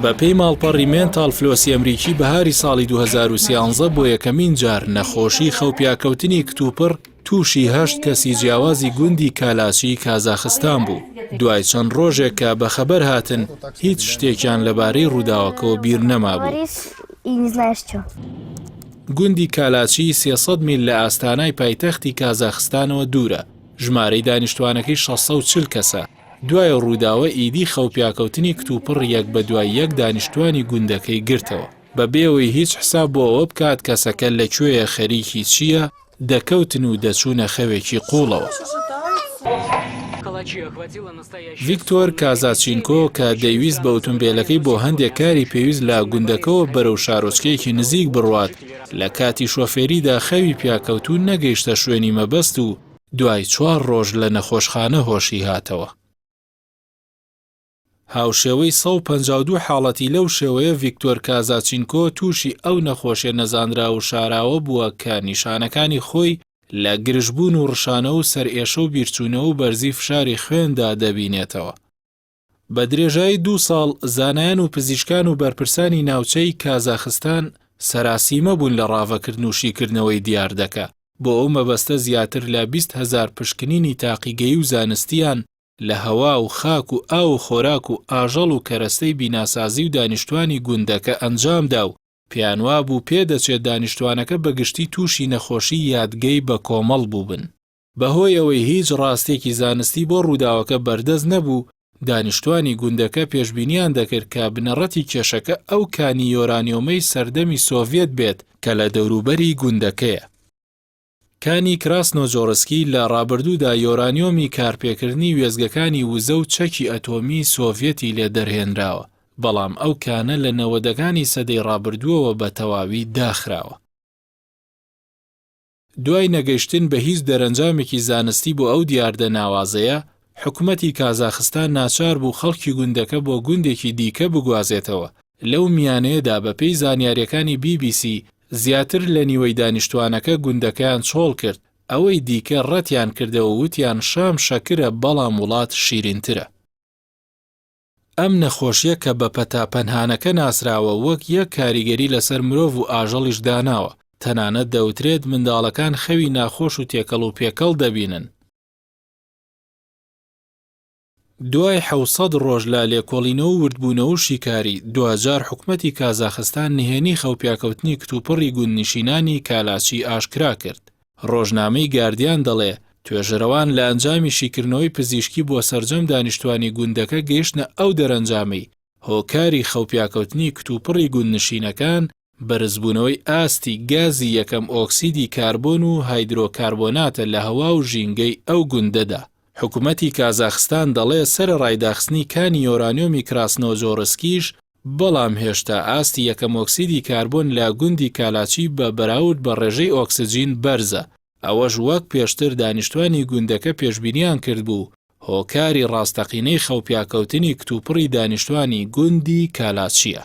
بە پێی ماڵپەڕی مێنتاڵ فلۆسی ئەمریکی بەهاری ساڵی 2013 بۆ یەکەمین جار نەخۆشی خەوپیاکەوتنی کتوپڕ تووشی 8 کەسی جیاوازی گوندی کالاچی کازاخستان بوو. دوای چەند ڕۆژێک کە بەخەبەر هاتن هیچ شتێکیان لەبارەی ڕووداوەکەەوە بیر نەمابوو. گوندی کالاچی 300 میل لە ئاستانای پایتەختی کازاخستانەوە دوورە. ژمارەی دانیشتوانەکەی 640 کەسە. دوای ڕووداوە ئیدی خەوپیاکەوتنی کتوپڕ یەک بە دوای یەک دانیشتوانی گوندەکەی گرتەوە. بەبێەوەی هیچ حساب بۆ ئەوە بکات کەسەکە لەکوێیە خەریکی چییە، دەکەوتن و دەچوونە خەوێکی قوڵەوە. ڤیکتۆر کازاچینکۆ کە دەیویست بە ئۆتۆمبیلەکەی بۆ هەندێک کاری پێویست لە گوندەکەەوە بەرەو شارۆچکەیەکی نزیک بڕوات، لە کاتی شۆفێریدا خەوی پیاکەوتو نەگەیشتە شوێنی مەبەست و دوای 4 ڕۆژ لە نەخۆشخانە هۆشی هاتەوە. هاوشێوەی 152 حاڵەتی لەو شێوەیە ڤیکتۆر کازاچینکۆ تووشی ئەو نەخۆشیە نەزانرا و شاراوە بووە کە نیشانەکانی خۆی لە گرژبوون و ڕشانە و سەرئێشە و بیرچوونەوە و بەرزی فشاری خوێندا دەبینێتەوە. بە درێژایی 2 ساڵ زانایان و پزیشکان و بەرپرسانی ناوچەی کازاخستان سەراسیمە بوون لە ڕاوەکردن و شیکردنەوەی دیار دەکا. بۆ ئەو مەبەستە زیاتر لە 20,000 پشکنینی تاقیگەیی و زانستیان لە هەوا و خاک و ئاو و خۆراک و ئاژەڵ و کەرەستەی بیناسازی و دانیشتوانی گوندەکە ئەنجامدا و پیانوا بوو پێدەچێت دانیشتوانەکە بەگشتی تووشی نەخۆشی یادگەی بە کۆمەڵ بوو بن. بەهۆی ئەوەی هیچ ڕاستێکی زانستی بۆ ڕووداوەکە بەردەست نەبوو، دانیشتوانی گوندەکە پێشبینیان دەکرد کە بنەڕەتی کێشەکە ئەو کانی یۆرانیۆمەی سەردەمی سۆڤێت بێت کە لە دەوروبەری گوندەکەیە. کانی کراسنۆجۆرسکی لە ڕابردوودا یۆرانیۆمی کارپێکردنی وێزگەکانی وزە و چەکی ئەتۆمی سۆڤێتی لێ دەرهێنراوە، بەڵام ئەو کانە لە 90ەکانی سەدەی ڕابردووەوە بە تەواوی داخراوە. دوای نەگەیشتن بە هیچ دەرەنجامێکی زانستی بۆ ئەو دیاردە ناوازەیە، حکومەتی کازاخستان ناچار بوو خەڵکی گوندەکە بۆ گوندێکی دیکە بگوازێتەوە. لەو میانەیەدا بەپێی زانیاریەکانی BBC زیاتر لە نیوەی دانیشتوانەکە گوندەکەیان چۆڵ کرد، ئەوەی دیکە ڕەتیان کردەوە وتیان شام شەکرە بەڵام وڵات شیرینترە. ئەم نەخۆشیە کە بە پەتاپەنهانەکە ناسراوە وەک یەک کاریگەری لەسەر مرۆڤ و ئاژەڵیش داناوە، تەنانەت دەوترێت منداڵەکان خەوی ناخۆش و تێکەڵ و پێکەڵ دەبینن. دوای 700 ڕۆژ لە لێکۆڵینەوە و وردبوونەوە و شیکاری، 2000 حکومەتی کازاخستان نهێنی خەوپیاکەوتنی کتوپڕی گوندنشینانی کالاچی ئاشکرا کرد. ڕۆژنامەی گاردیان دەڵێ توێژەرەوان لە ئەنجامی شیکردنەوەی پزیشکی بۆ سەرجەم دانیشتوانی گوندەکە گەیشتنە ئەو دەرەنجامەی هۆکاری خەوپیاکەوتنی کتوپڕی گوندنشینەکان بەرزبوونەوەی ئاستی گازی یەکەم ئۆکسیدی کاربۆن و هایدرۆکاربۆناتە لە هەوا و ژینگەی ئەو گوندەدا. حکومەتی کازاخستان دەڵێ سەرەڕای داخستنی کانی یۆرانیۆمی کراسنۆجۆرسکیش، بەڵام هێشتا ئاستی یەکەم ئۆکسیدی کاربۆن لە گوندی کالاچی بە بەراورد بە ڕێژەی ئۆکسجین بەرزە. ئەوەش وەک پێشتر دانیشتوانی گوندەکە پێشبینیان کردبوو، هۆکاری ڕاستەقینەی خەوپیاکەوتنی کتوپڕی دانیشتوانی گوندی کالاچیە.